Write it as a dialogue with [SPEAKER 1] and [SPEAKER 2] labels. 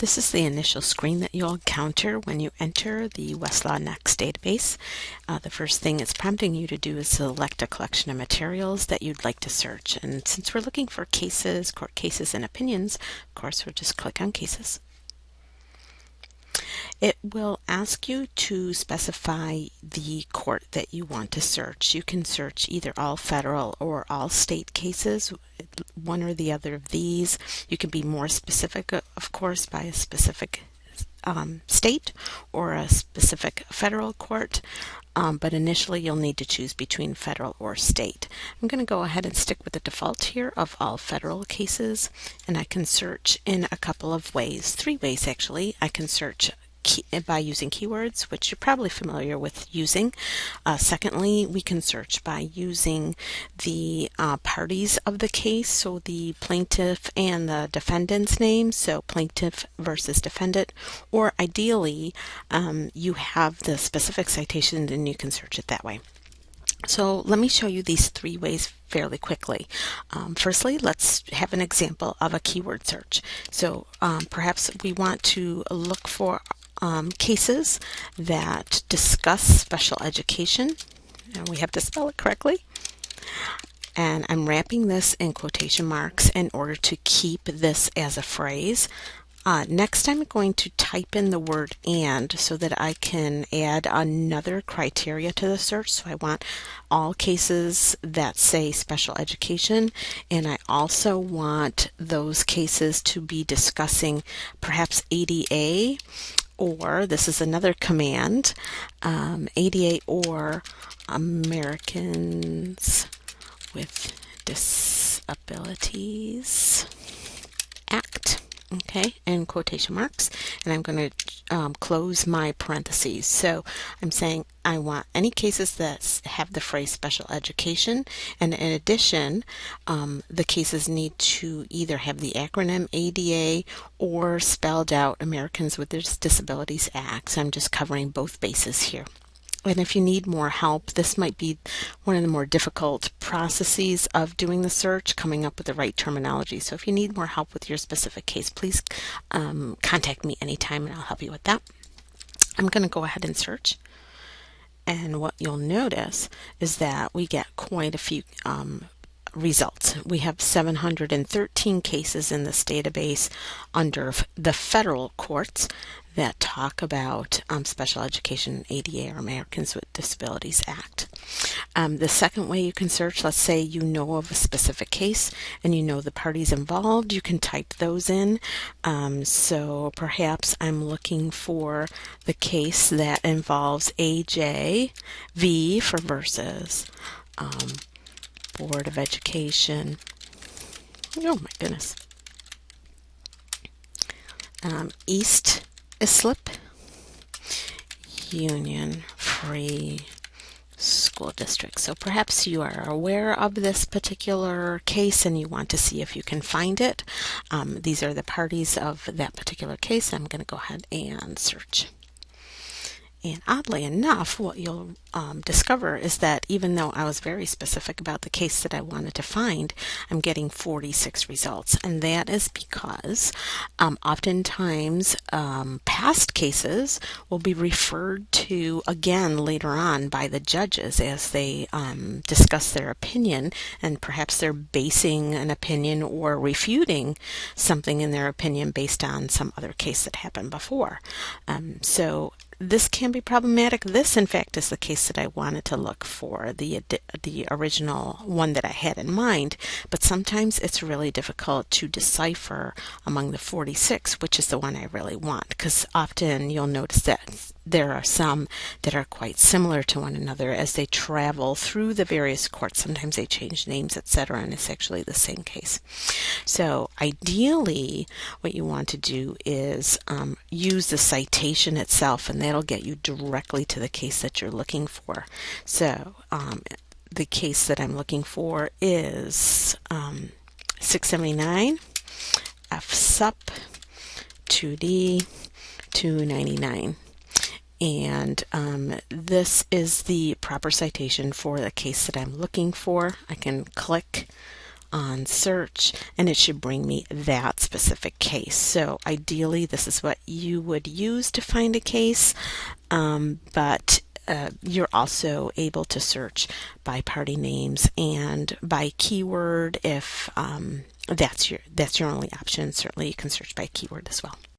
[SPEAKER 1] This is the initial screen that you'll encounter when you enter the Westlaw Next database. The first thing it's prompting you to do is select a collection of materials that you'd like to search. And since we're looking for cases, court cases, and opinions, of course, we'll just click on cases. It will ask you to specify the court that you want to search. You can search either all federal or all state cases, one or the other of these. You can be more specific, of course, by a specific state or a specific federal court, but initially you'll need to choose between federal or state. I'm going to go ahead and stick with the default here of all federal cases, and I can search in a couple of ways, 3 ways actually. I can search by using keywords, which you're probably familiar with using. Secondly, we can search by using the parties of the case, so the plaintiff and the defendant's name, so plaintiff versus defendant, or ideally you have the specific citation and you can search it that way. So let me show you these 3 ways fairly quickly. Firstly, let's have an example of a keyword search. So perhaps we want to look for cases that discuss special education, and we have to spell it correctly. And I'm wrapping this in quotation marks in order to keep this as a phrase. Next, I'm going to type in the word "and" so that I can add another criteria to the search. So I want all cases that say special education, and I also want those cases to be discussing perhaps ADA, or this is another command, ADA or Americans with Disabilities Act. Okay, and quotation marks, and I'm going to close my parentheses. So I'm saying I want any cases that have the phrase special education, and in addition, the cases need to either have the acronym ADA or spelled out Americans with Disabilities Act. So I'm just covering both bases here. And if you need more help, this might be one of the more difficult processes of doing the search, coming up with the right terminology. So if you need more help with your specific case, please contact me anytime and I'll help you with that. I'm going to go ahead and search. And what you'll notice is that we get quite a few results. We have 713 cases in this database under the federal courts that talk about special education, ADA, or Americans with Disabilities Act. The second way you can search, let's say you know of a specific case and you know the parties involved, you can type those in. So perhaps I'm looking for the case that involves AJ, V for versus, Board of Education. Oh my goodness. East Islip Union Free School District. So perhaps you are aware of this particular case and you want to see if you can find it. These are the parties of that particular case. I'm going to go ahead and search. And oddly enough, what you'll discover is that even though I was very specific about the case that I wanted to find, I'm getting 46 results. And that is because oftentimes past cases will be referred to again later on by the judges as they discuss their opinion, and perhaps they're basing an opinion or refuting something in their opinion based on some other case that happened before. So this can be problematic. This, in fact, is the case that I wanted to look for, the original one that I had in mind, but sometimes it's really difficult to decipher among the 46 which is the one I really want, because often you'll notice that there are some that are quite similar to one another as they travel through the various courts. Sometimes they change names, etc., and it's actually the same case. So ideally, what you want to do is use the citation itself, and that'll get you directly to the case that you're looking for. So the case that I'm looking for is 679 F Sup 2D 299. And this is the proper citation for the case that I'm looking for. I can click on search, and it should bring me that specific case. So ideally, this is what you would use to find a case, but you're also able to search by party names and by keyword if that's your only option. Certainly, you can search by keyword as well.